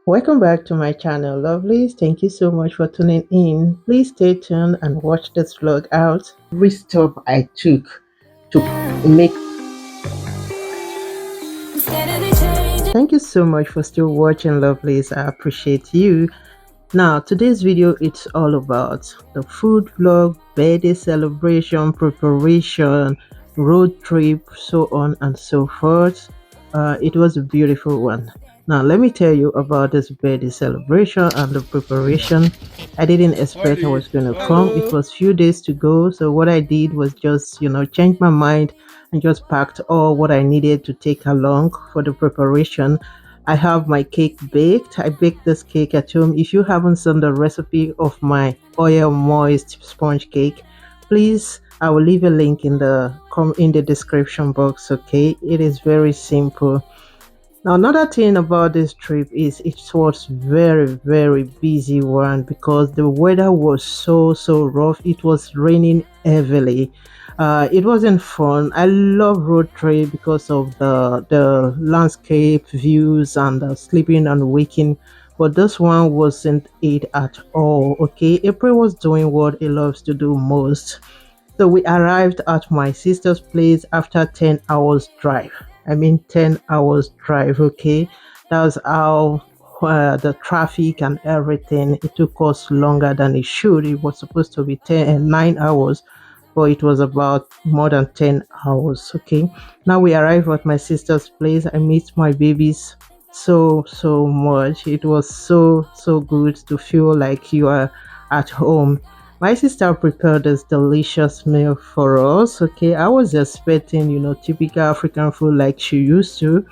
Welcome back to my channel, lovelies. Thank you so much for tuning in. Please stay tuned and watch this vlog out. Every step I took to make. Thank you so much for still watching, lovelies. I appreciate you. Now, today's video, it's all about the food vlog, birthday celebration, preparation, road trip, so on and so forth. It was a beautiful one. Now, let me tell you about this birthday celebration and the preparation. I didn't expect I was going to come. It was few days to go. So what I did was just, change my mind and just packed all what I needed to take along for the preparation. I have my cake baked. I baked this cake at home. If you haven't seen the recipe of my oil moist sponge cake, please, I will leave a link in the description box. Okay, it is very simple. Now, another thing about this trip is it was very busy one because the weather was so rough. It was raining heavily. It wasn't fun. I love road trip because of the landscape views and sleeping and waking, but this one wasn't it at all. Okay, April was doing what he loves to do most. So we arrived at my sister's place after 10 hours drive. I mean 10 hours drive, okay? That was how the traffic and everything, it took us longer than it should. It was supposed to be 9 hours, but it was about more than 10 hours, okay? Now we arrived at my sister's place. I miss my babies so much. It was so good to feel like you are at home. My sister prepared this delicious meal for us. Okay, I was expecting, typical African food like she used to,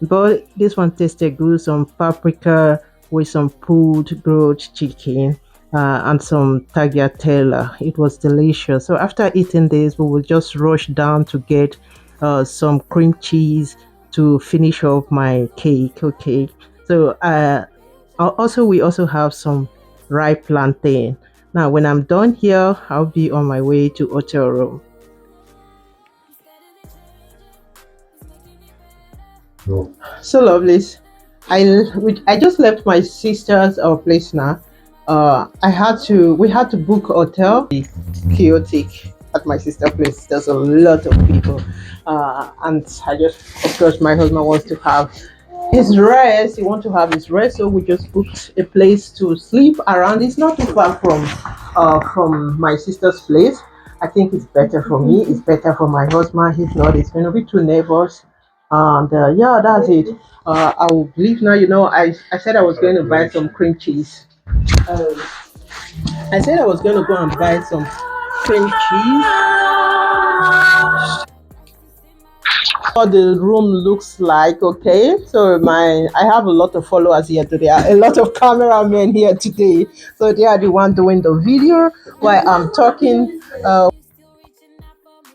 but this one tasted good. Some paprika with some pulled grilled chicken and some tagliatelle. It was delicious. So after eating this, we will just rush down to get some cream cheese to finish off my cake. Okay, so we also have some ripe plantain. Now, when I'm done here, I'll be on my way to hotel room. No. So lovely. I just left my sister's place now. We had to book a hotel. Chaotic at my sister's place. There's a lot of people, and of course, my husband wants to have his rest. He wants to have his rest, so we just booked a place to sleep around. It's not too far from my sister's place. I think it's better for me. It's better for my husband. If not, it's going to be too nervous. And yeah, that's it. I will leave now. I said I was going to buy some cream cheese. I said I was going to go and buy some cream cheese. What the room looks like. Okay, so I have a lot of followers here today, a lot of cameramen here today, so they are the one doing the video while I'm talking.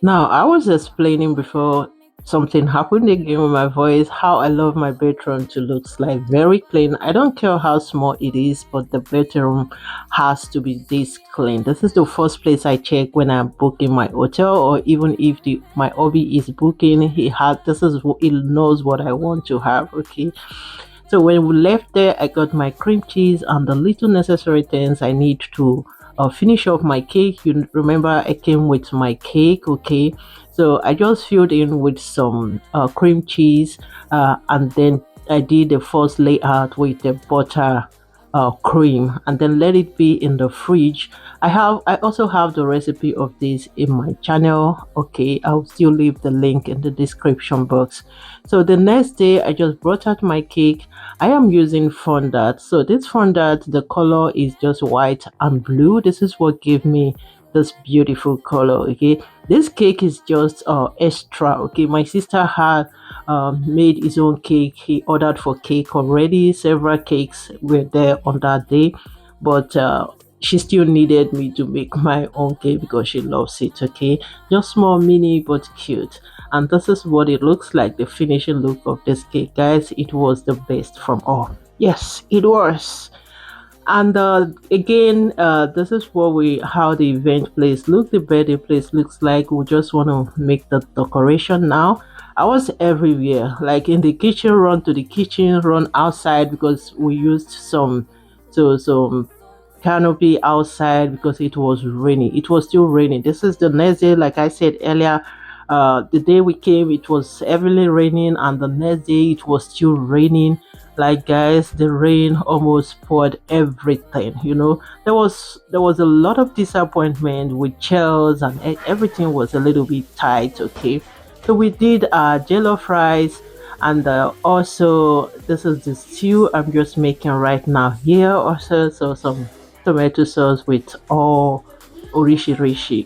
Now, I was explaining before something happened again with my voice, how I love my bedroom to look like very clean. I don't care how small it is, but the bedroom has to be this clean. This is the first place I check when I'm booking my hotel, or even if my hubby is booking, he knows what I want to have. Okay, so when we left there, I got my cream cheese and the little necessary things I need to finish off my cake. You remember I came with my cake. Okay, so I just filled in with some cream cheese, and then I did the first layout with the butter cream, and then let it be in the fridge. I also have the recipe of this in my channel. Okay, I'll still leave the link in the description box. So the next day, I just brought out my cake. I am using fondant. So this fondant, the color is just white and blue. This is what gave me this beautiful color. Okay, this cake is just extra. Okay, my sister had made his own cake. He ordered for cake already. Several cakes were there on that day, but she still needed me to make my own cake because she loves it. Okay, just small, mini, but cute. And this is what it looks like, the finishing look of this cake, guys. It was the best from all. Yes, it was. And again, this is how the event place look, the birthday place looks like. We just want to make the decoration now. I was everywhere, like in the kitchen, run to the kitchen, run outside because we used some canopy outside because it was raining. It was still raining. This is the next day, like I said earlier. The day we came, it was heavily raining, and the next day it was still raining. Like guys, the rain almost poured everything. There was a lot of disappointment with chairs, and everything was a little bit tight. Okay, so we did jollof rice, and also this is the stew I'm just making right now here. Also, so some tomato sauce with all orishi rishi.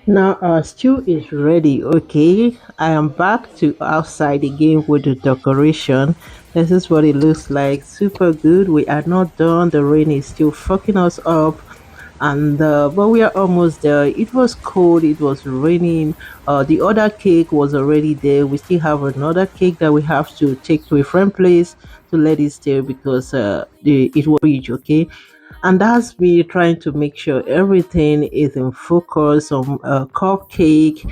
Now our stew is ready. Okay, I am back to outside again with the decoration. This is what it looks like. Super good. We are not done. The rain is still fucking us up, and but we are almost there. It was cold. It was raining. The other cake was already there. We still have another cake that we have to take to a friend place to let it stay because it was bridge. Okay, and that's me trying to make sure everything is in focus on cupcake.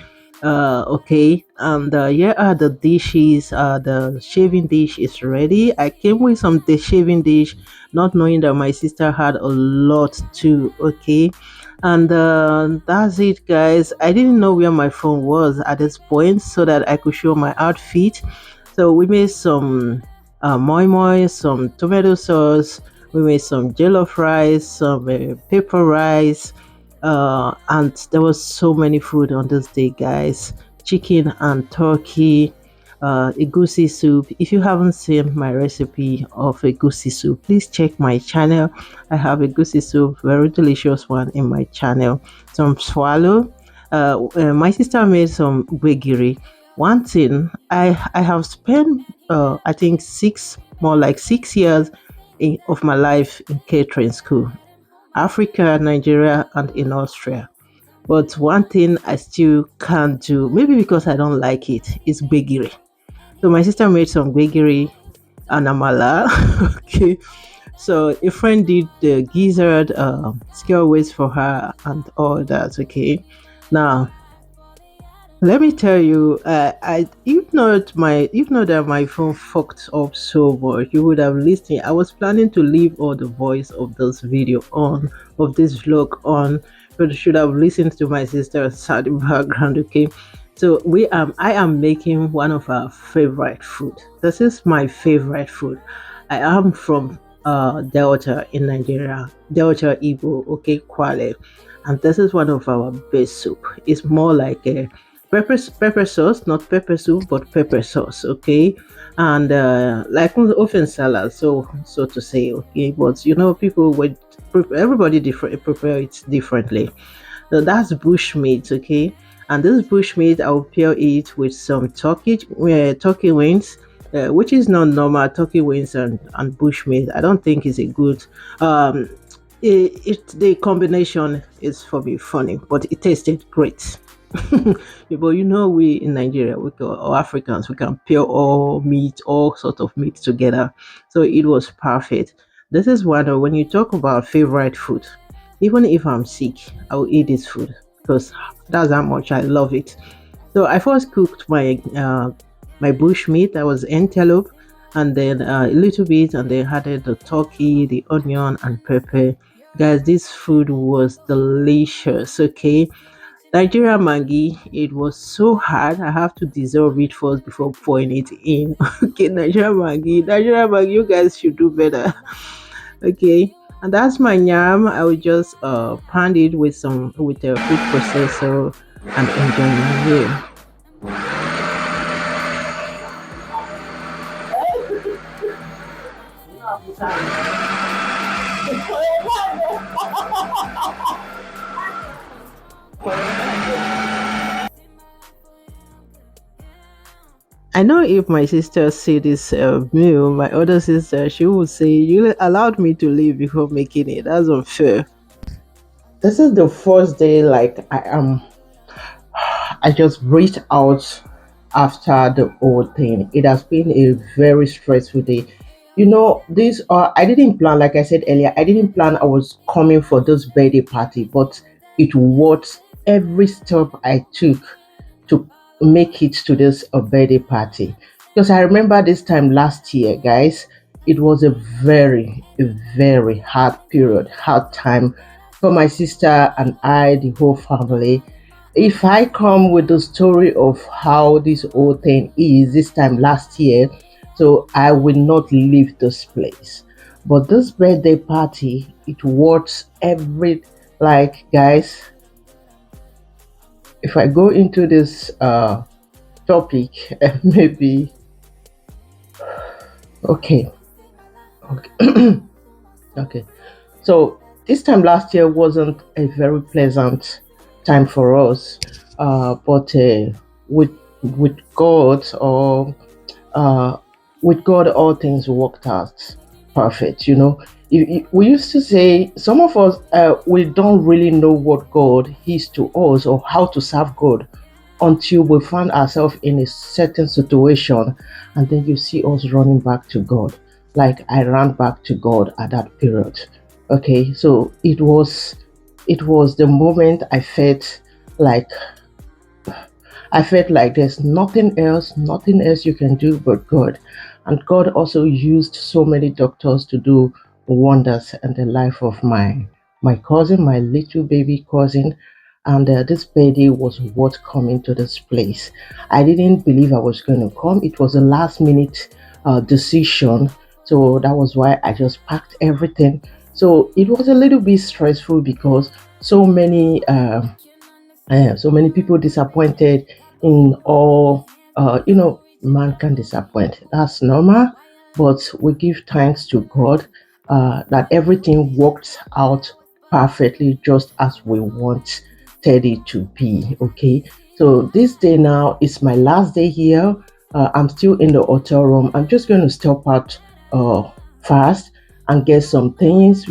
Okay, and here are the dishes. The shaving dish is ready. I came with some shaving dish, not knowing that my sister had a lot too. Okay, and that's it, guys. I didn't know where my phone was at this point so that I could show my outfit. So we made some moi moi, some tomato sauce. We made some jollof rice, some pepper rice, and there was so many food on this day, guys. Chicken and turkey, egusi soup. If you haven't seen my recipe of egusi soup, please check my channel. I have egusi soup, very delicious one in my channel. Some swallow. My sister made some gwegiri. One thing I have spent, I think more like 6 years of my life in catering school, Africa, Nigeria, and in Austria. But one thing I still can't do, maybe because I don't like it, is begiri. So my sister made some begiri and amala. Okay. So a friend did the gizzard scale waist for her and all that. Okay. Now let me tell you, I if not that my phone fucked up so much, you would have listened. I was planning to leave all the voice of this video on, of this vlog on, but you should have listened to my sister's sad background. Okay, so I am making one of our favorite food. This is my favorite food. I am from Delta in Nigeria, Delta Igbo, okay, Kwale, and this is one of our best soup. It's more like a pepper sauce, not pepper soup, but pepper sauce. Okay, and like often salad, so to say. Okay, but people would everybody different prepare it differently. So that's bushmeat. Okay, and this bushmeat I'll pair it with some turkey wings. Which is not normal turkey wings and bushmeat. I don't think is a good um the combination is for me funny, but it tasted great. But we in Nigeria, or Africans, we can pair all sorts of meat together. So it was perfect. This is one when you talk about favorite food. Even if I'm sick, I will eat this food because that's how much I love it. So I first cooked my bush meat. That was antelope, and then a little bit, and then added the turkey, the onion, and pepper. Guys, this food was delicious. Okay, Nigeria Maggi, it was so hard. I have to dissolve it first before pouring it in. Okay, Nigeria Maggi, you guys should do better. Okay, and that's my yam. I will just pound it with a food processor and enjoy my meal. I know if my sister see this meal, my other sister, she would say, "You allowed me to leave before making it. That's unfair." This is the first day, like I just reached out after the whole thing. It has been a very stressful day. this I didn't plan, like I said earlier, I didn't plan I was coming for this birthday party, but it was every step I took to make it to this birthday party. Because I remember this time last year, guys, it was a very hard period, hard time for my sister and I, the whole family. If I come with the story of how this whole thing is this time last year, so I will not leave this place. But this birthday party, it was every, like, guys, if I go into this topic, maybe, okay, okay, okay. So this time last year wasn't a very pleasant time for us, but with with God, or uh, with God, all things worked out perfect. We used to say, some of us, we don't really know what God is to us or how to serve God until we find ourselves in a certain situation, and then you see us running back to God. Like I ran back to God at that period. Okay, so it was the moment like I felt like there's nothing else you can do but God. And God also used so many doctors to do wonders in the life of my cousin, my little baby cousin. And this baby was what coming to this place. I didn't believe I was going to come. It was a last minute decision. So that was why I just packed everything. So it was a little bit stressful because so many so many people disappointed in all. Man can disappoint, that's normal, but we give thanks to God that everything worked out perfectly just as we wanted it to be. Okay, so this day now is my last day here. I'm still in the hotel room. I'm just going to step out fast and get some things.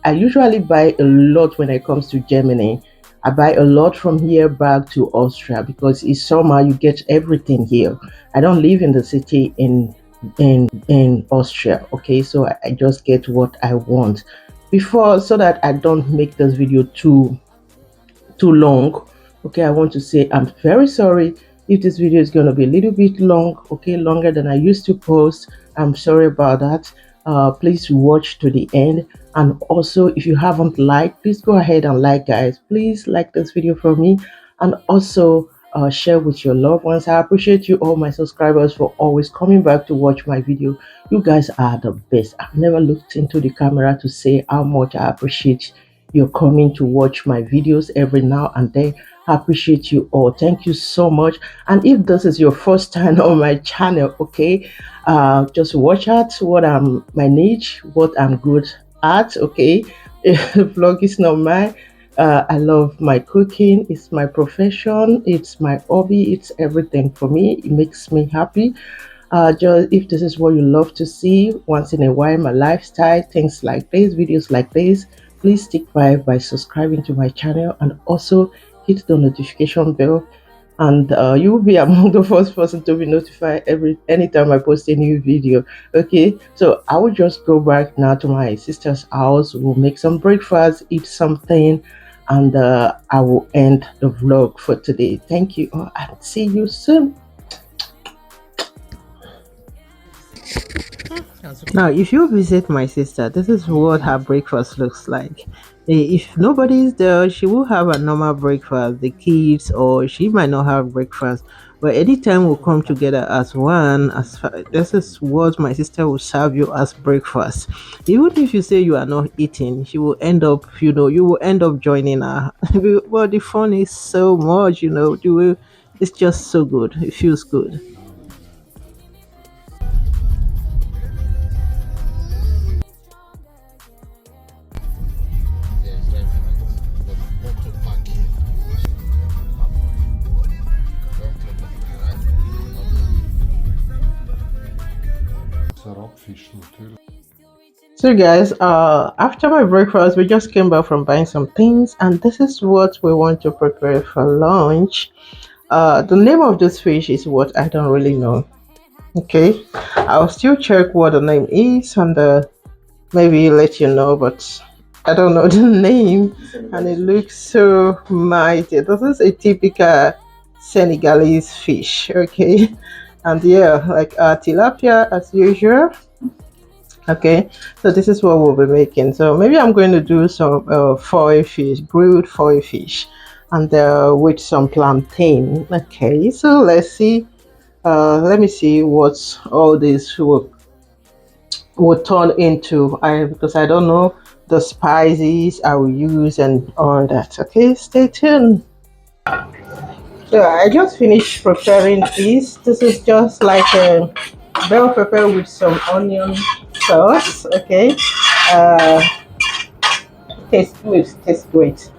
I usually buy a lot when it comes to Germany. I buy a lot from here back to Austria because it's summer, you get everything here. I don't live in the city in Austria, okay? So I just get what I want before, so that I don't make this video too long. Okay, I want to say I'm very sorry if this video is going to be a little bit long, okay, longer than I used to post. I'm sorry about that. Please watch to the end. And also, if you haven't liked, please go ahead and like, guys. Please like this video for me, and also share with your loved ones. I appreciate you, all my subscribers, for always coming back to watch my video. You guys are the best. I've never looked into the camera to say how much I appreciate you're coming to watch my videos every now and then. I appreciate you all. Thank you so much. And if this is your first time on my channel, okay, just watch out what I'm my niche, what I'm good at. Okay, vlog is not mine. I love my cooking. It's my profession. It's my hobby. It's everything for me. It makes me happy. Just if this is what you love to see once in a while, my lifestyle, things like this, videos like this, please stick by subscribing to my channel, and also hit the notification bell, and you will be among the first person to be notified anytime I post a new video. Okay, so I will just go back now to my sister's house. We'll make some breakfast, eat something, and I will end the vlog for today. Thank you all, and see you soon. Now, if you visit my sister, this is what her breakfast looks like. If nobody is there, she will have a normal breakfast, the kids, or she might not have breakfast. But anytime we come together as one, this is what my sister will serve you as breakfast. Even if you say you are not eating, she will end up, you will end up joining her. But the fun is so much, it's just so good. It feels good. So guys, after my breakfast, we just came back from buying some things, and this is what we want to prepare for lunch. The name of this fish is what I don't really know. Okay, I'll still check what the name is and maybe let you know, but I don't know the name, and it looks so mighty. This is a typical Senegalese fish, okay, and yeah, like tilapia as usual. Okay, so this is what we'll be making. So maybe I'm going to do some foil fish, grilled foil fish, and with some plantain. Okay, so let's see. Let me see what all this will turn into. I because I don't know the spices I will use and all that. Okay, stay tuned. So I just finished preparing this. This is just like a bell pepper with some onion sauce. Okay, uh, tastes good, tastes great.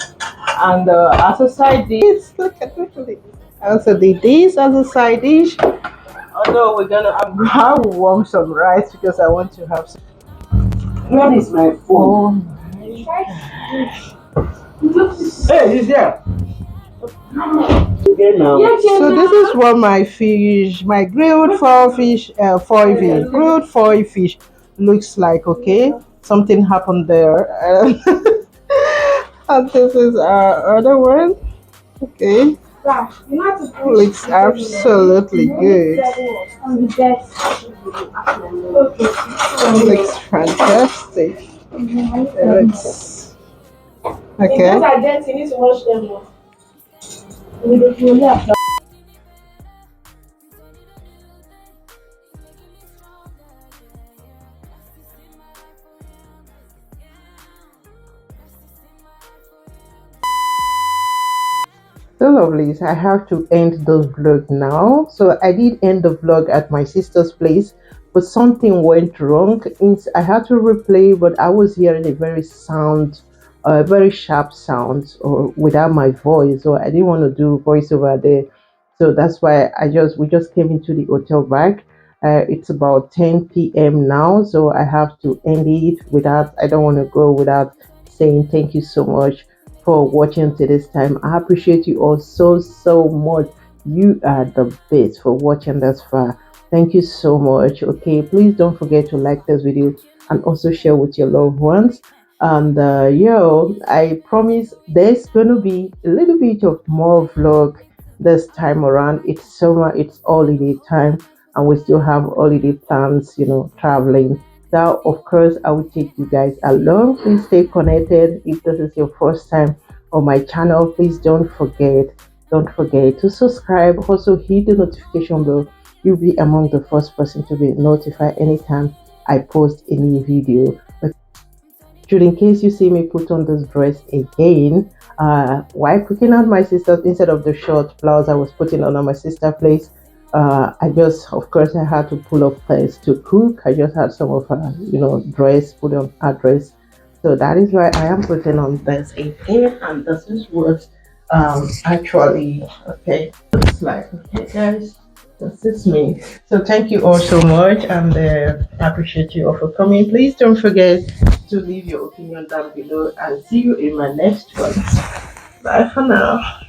And as a side dish, look at this. I also did this as a side dish. Although I will warm some rice because I want to have some. Where is my phone? Hey, he's there. Okay, now. So this is what my fish, my foil fish, grilled foil fish looks like. Okay, something happened there, and this is our other one. Okay, looks absolutely good. Looks fantastic. Looks okay. So lovely. I have to end the vlog now. So I did end the vlog at my sister's place, but something went wrong. I had to replay, but I was hearing a very sharp sound or without my voice. So I didn't want to do voiceover there. So that's why we just came into the hotel back. It's about 10 p.m. now, so I have to end it without. I don't want to go without saying thank you so much for watching to this time. I appreciate you all so much. You are the best for watching this far. Thank you so much. Okay, please don't forget to like this video and also share with your loved ones. And I promise there's gonna be a little bit of more vlog this time around. It's summer, it's holiday time, and we still have holiday plans, traveling. Now, of course, I will take you guys along. Please stay connected. If this is your first time on my channel, please don't forget to subscribe. Also, hit the notification bell. You'll be among the first person to be notified anytime I post a new video. But should in case you see me put on this dress again, while cooking at my sister's, instead of the short blouse I was putting on my sister's place, of course, I had to pull up clothes to cook. I just had some of her, dress, put on her dress. So that is why I am putting on this again, and this is what actually, okay, looks like. Okay, guys, this is me. So thank you all so much, and I appreciate you all for coming. Please don't forget to leave your opinion down below, and see you in my next one. Bye for now.